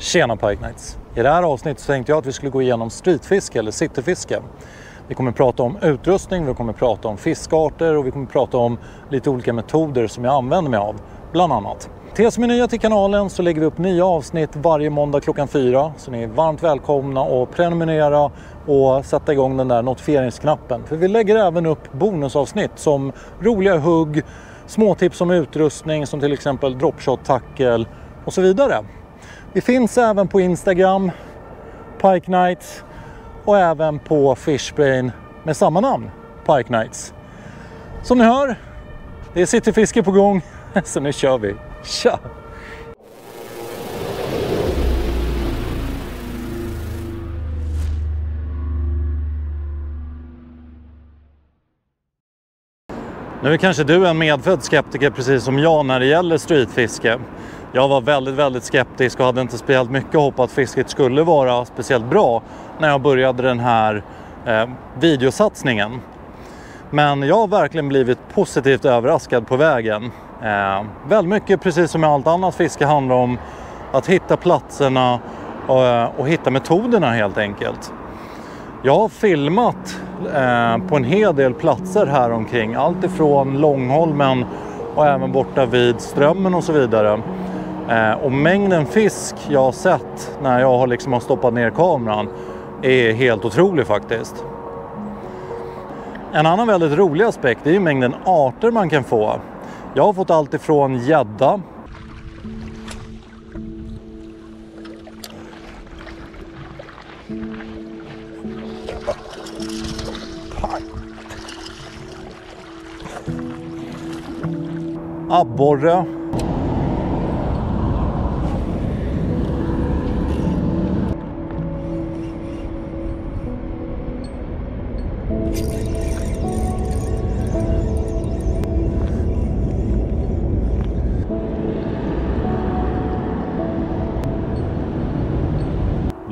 Tjena Pike Nights! I det här avsnittet så tänkte jag att vi skulle gå igenom streetfiske eller cityfiske. Vi kommer att prata om utrustning, vi kommer att prata om fiskarter och vi kommer att prata om lite olika metoder som jag använder mig av, bland annat. Till er som är nya till kanalen så lägger vi upp nya avsnitt varje måndag klockan 4. Så ni är varmt välkomna att prenumerera och sätta igång den där notifieringsknappen. För vi lägger även upp bonusavsnitt som roliga hugg, små tips om utrustning som till exempel dropshot, tackle och så vidare. Vi finns även på Instagram, Pike Nights, och även på Fishbrain med samma namn, Pike Nights. Som ni hör, det är cityfiske på gång, så nu kör vi. Tja! Nu är kanske du en medfödd skeptiker precis som jag när det gäller streetfiske. Jag var väldigt skeptisk och hade inte speciellt mycket hopp att fisket skulle vara speciellt bra när jag började den här videosatsningen. Men jag har verkligen blivit positivt överraskad på vägen. Väldigt mycket, precis som med allt annat fiske, handlar om att hitta platserna och hitta metoderna helt enkelt. Jag har filmat på en hel del platser här omkring, allt ifrån Långholmen och även borta vid Strömmen och så vidare. Och mängden fisk jag har sett när jag har stoppat ner kameran är helt otrolig faktiskt. En annan väldigt rolig aspekt är ju mängden arter man kan få. Jag har fått allt ifrån gädda, abborre,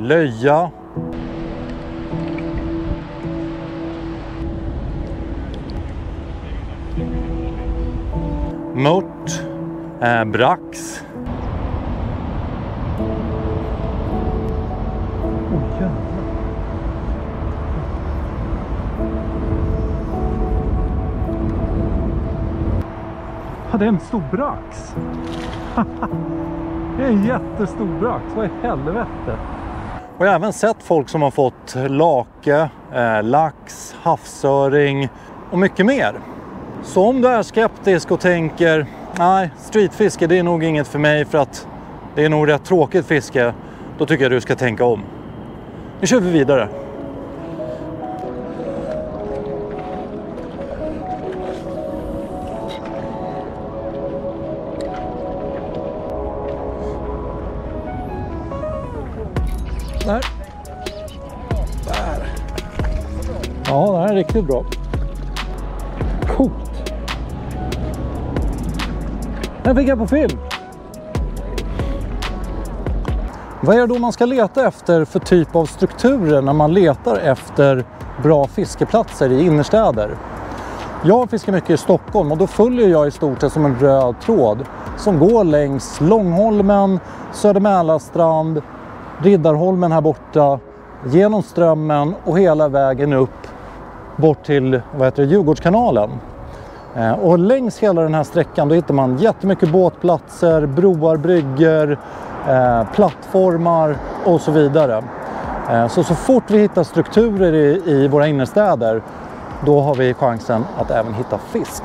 löja, mört, brax, det är en stor brax. Det är en jättestor brax. Vad i helvete? och jag har även sett folk som har fått lake, lax, havsöring och mycket mer. Så om du är skeptisk och tänker nej, streetfiske det är nog inget för mig för att det är nog rätt tråkigt fiske, då tycker jag du ska tänka om. Nu kör vi vidare. Där. Ja, det här är riktigt bra. Coolt. Den fick jag på film. Vad är det då man ska leta efter för typ av strukturer när man letar efter bra fiskeplatser i innerstäder? Jag fiskar mycket i Stockholm och då följer jag i stort sett som en röd tråd som går längs Långholmen, Södermälarstrand, Riddarholmen här borta, genom Strömmen och hela vägen upp bort till Djurgårdskanalen. Och längs hela den här sträckan då hittar man jättemycket båtplatser, broar, brygger, plattformar och så vidare. Så fort vi hittar strukturer i våra innerstäder, då har vi chansen att även hitta fisk.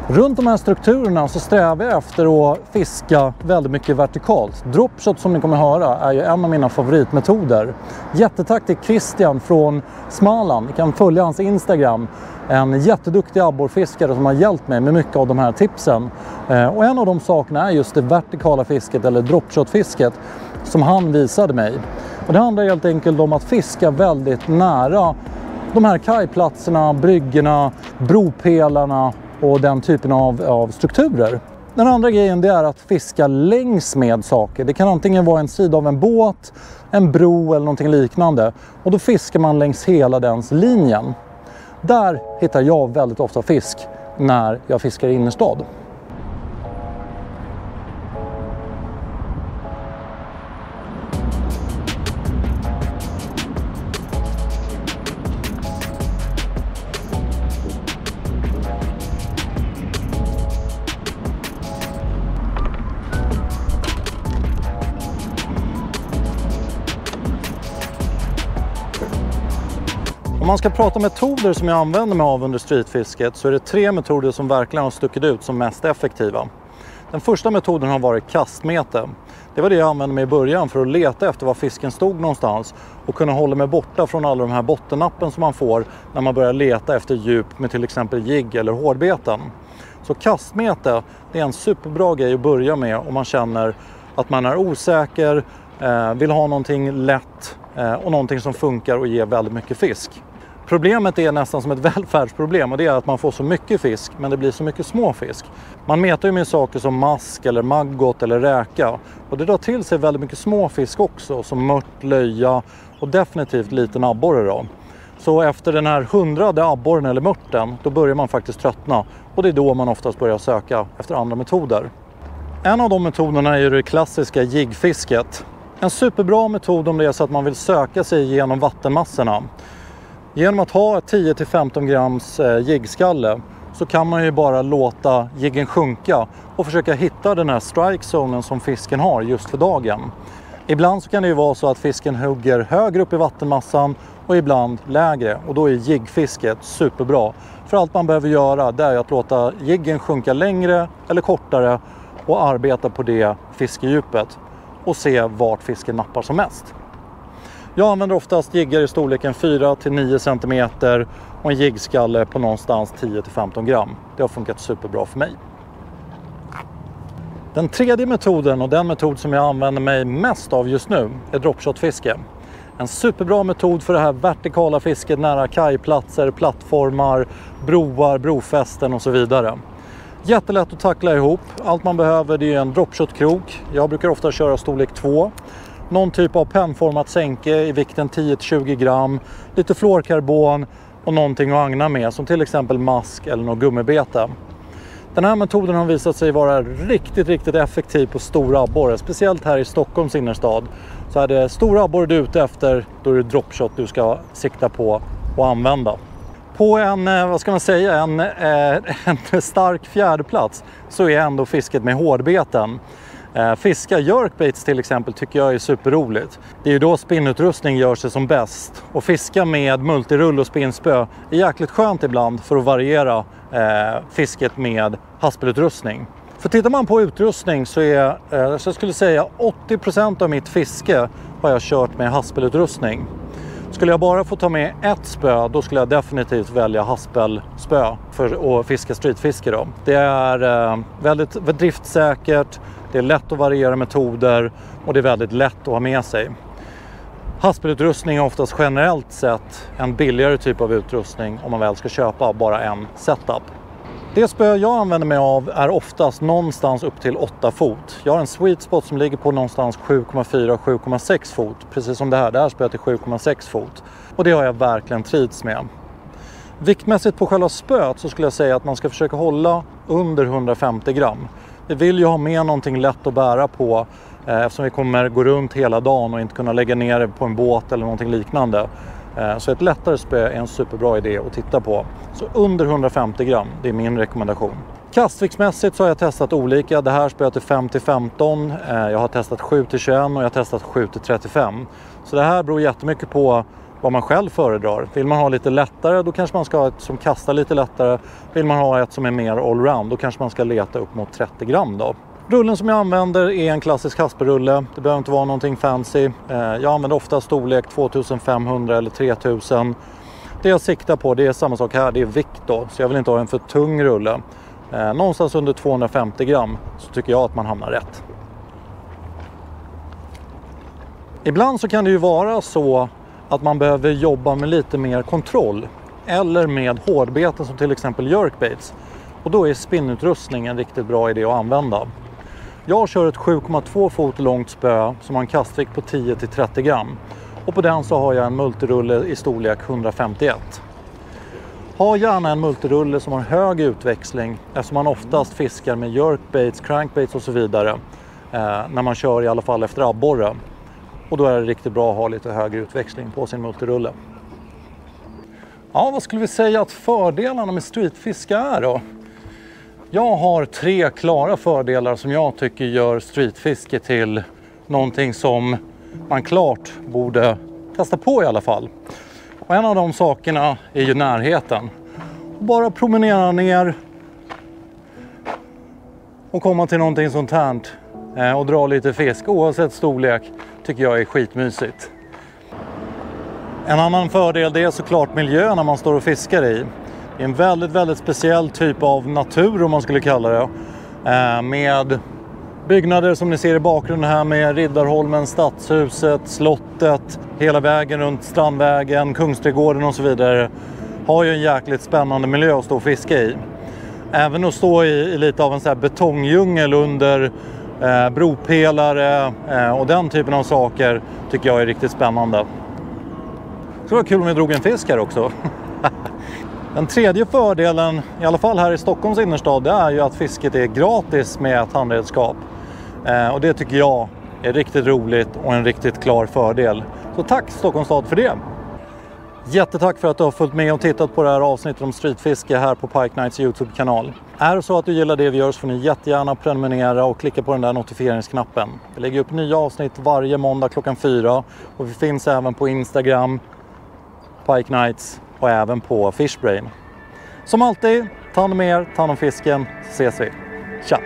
Runt de här strukturerna så strävar jag efter att fiska väldigt mycket vertikalt. Dropshot, som ni kommer höra, är ju en av mina favoritmetoder. Jättetack till Christian från Småland. Ni kan följa hans Instagram. En jätteduktig abborrfiskare som har hjälpt mig med mycket av de här tipsen. Och en av de sakerna är just det vertikala fisket eller dropshot-fisket som han visade mig. Och det handlar helt enkelt om att fiska väldigt nära de här kajplatserna, bryggorna, bropelarna och den typen av strukturer. Den andra grejen det är att fiska längs med saker. Det kan antingen vara en sida av en båt, en bro eller någonting liknande. Och då fiskar man längs hela dens linjen. Där hittar jag väldigt ofta fisk när jag fiskar i innerstad. Om man ska prata metoder som jag använder mig av under streetfisket så är det 3 metoder som verkligen har stuckit ut som mest effektiva. Den första metoden har varit kastmete. Det var det jag använde mig i början för att leta efter var fisken stod någonstans och kunna hålla mig borta från alla de här bottennappen som man får när man börjar leta efter djup med till exempel jigg eller hårdbeten. Så kastmete det är en superbra grej att börja med om man känner att man är osäker, vill ha någonting lätt och någonting som funkar och ger väldigt mycket fisk. Problemet är nästan som ett välfärdsproblem och det är att man får så mycket fisk men det blir så mycket små fisk. Man metar ju med saker som mask eller maggot eller räka och det drar till sig väldigt mycket små fisk också som mört, löja och definitivt liten abborre då. Så efter den här 100:e abborren eller mörten då börjar man faktiskt tröttna och det är då man oftast börjar söka efter andra metoder. En av de metoderna är ju det klassiska jiggfisket. En superbra metod om det är så att man vill söka sig genom vattenmassorna. Genom att ha 10-15 grams jiggskalle så kan man ju bara låta jiggen sjunka och försöka hitta den här strike-zonen som fisken har just för dagen. Ibland så kan det ju vara så att fisken hugger högre upp i vattenmassan och ibland lägre och då är jiggfisket superbra. För allt man behöver göra det är att låta jiggen sjunka längre eller kortare och arbeta på det fiskedjupet och se vart fisken nappar som mest. Jag använder oftast jiggar i storleken 4-9 cm och en jiggskalle på någonstans 10-15 gram. Det har funkat superbra för mig. Den tredje metoden och den metod som jag använder mig mest av just nu är dropshotfiske. En superbra metod för det här vertikala fisket nära kajplatser, plattformar, broar, brofästen och så vidare. Jättelätt att tackla ihop. Allt man behöver det är en dropshotkrok. Jag brukar ofta köra storlek 2. Någon typ av pennformat sänke i vikten 10-20 gram. Lite fluorkarbon och någonting att agna med som till exempel mask eller något gummibete. Den här metoden har visat sig vara riktigt effektiv på stora abborre. Speciellt här i Stockholms innerstad. Så är det stora abborre du är ute efter, då är det dropshot du ska sikta på och använda. På en stark fjärdeplats så är ändå fisket med hårdbeten. Fiska jerkbaits till exempel tycker jag är superroligt. Det är ju då spinnutrustning gör sig som bäst. Och fiska med multirull och spinnspö är jäkligt skönt ibland för att variera fisket med haspelutrustning. För tittar man på utrustning så är, så jag skulle säga 80% av mitt fiske har jag kört med haspelutrustning. Skulle jag bara få ta med ett spö, då skulle jag definitivt välja haspelspö för att fiska streetfiske då. Det är väldigt driftsäkert, det är lätt att variera metoder och det är väldigt lätt att ha med sig. Haspelutrustning är oftast generellt sett en billigare typ av utrustning om man väl ska köpa bara en setup. Det spö jag använder mig av är oftast någonstans upp till 8 fot. Jag har en sweet spot som ligger på någonstans 7,4-7,6 fot. Precis som det här spöet är 7,6 fot. Och det har jag verkligen trivts med. Viktmässigt på själva spöet så skulle jag säga att man ska försöka hålla under 150 gram. Vi vill ju ha med någonting lätt att bära på eftersom vi kommer gå runt hela dagen och inte kunna lägga ner det på en båt eller någonting liknande. Så ett lättare spö är en superbra idé att titta på. Så under 150 gram, det är min rekommendation. Kastviktsmässigt så har jag testat olika. Det här spöet är 5-15, jag har testat 7-21 och jag har testat 7-35. Så det här beror jättemycket på vad man själv föredrar. Vill man ha lite lättare, då kanske man ska ha ett som kastar lite lättare. Vill man ha ett som är mer allround, då kanske man ska leta upp mot 30 gram då. Rullen som jag använder är en klassisk hasperulle. Det behöver inte vara någonting fancy. Jag använder ofta storlek 2500 eller 3000. Det jag siktar på, det är samma sak här, det är vikt då. Så jag vill inte ha en för tung rulle. Någonstans under 250 gram så tycker jag att man hamnar rätt. Ibland så kan det ju vara så att man behöver jobba med lite mer kontroll eller med hårdbeten som till exempel jerkbaits. Och då är spinnutrustning en riktigt bra idé att använda. Jag kör ett 7,2 fot långt spö som har en kastvikt på 10-30 gram. Och på den så har jag en multirulle i storlek 151. Ha gärna en multirulle som har hög utväxling eftersom man oftast fiskar med jerkbaits, crankbaits och så vidare. När man kör i alla fall efter abborre. Och då är det riktigt bra att ha lite högre utväxling på sin multirulle. Ja, vad skulle vi säga att fördelarna med streetfiske är då? Jag har 3 klara fördelar som jag tycker gör streetfiske till någonting som man klart borde testa på i alla fall. Och en av de sakerna är ju närheten. Bara promenera ner och komma till någonting sånt här och dra lite fisk oavsett storlek tycker jag är skitmysigt. En annan fördel det är såklart miljön när man står och fiskar i. Det är en väldigt, väldigt speciell typ av natur om man skulle kalla det. Med byggnader som ni ser i bakgrunden här med Riddarholmen, Stadshuset, slottet, hela vägen runt Strandvägen, Kungsträdgården och så vidare. Har ju en jäkligt spännande miljö att stå och fiska i. Även att stå i lite av en så här betongdjungel under bropelare och den typen av saker tycker jag är riktigt spännande. Så det var kul om vi drog en fisk här också. Den tredje fördelen, i alla fall här i Stockholms innerstad, det är ju att fisket är gratis med ett handredskap. Och det tycker jag är riktigt roligt och en riktigt klar fördel. Så tack Stockholms stad för det! Jättetack för att du har följt med och tittat på det här avsnittet om streetfiske här på Pike Nights YouTube-kanal. Är det så att du gillar det vi gör så får ni jättegärna prenumerera och klicka på den där notifieringsknappen. Vi lägger upp nya avsnitt varje måndag klockan 4 och vi finns även på Instagram, Pike Nights och även på Fishbrain. Som alltid, ta hand om er, ta hand om fisken, så ses vi. Tja!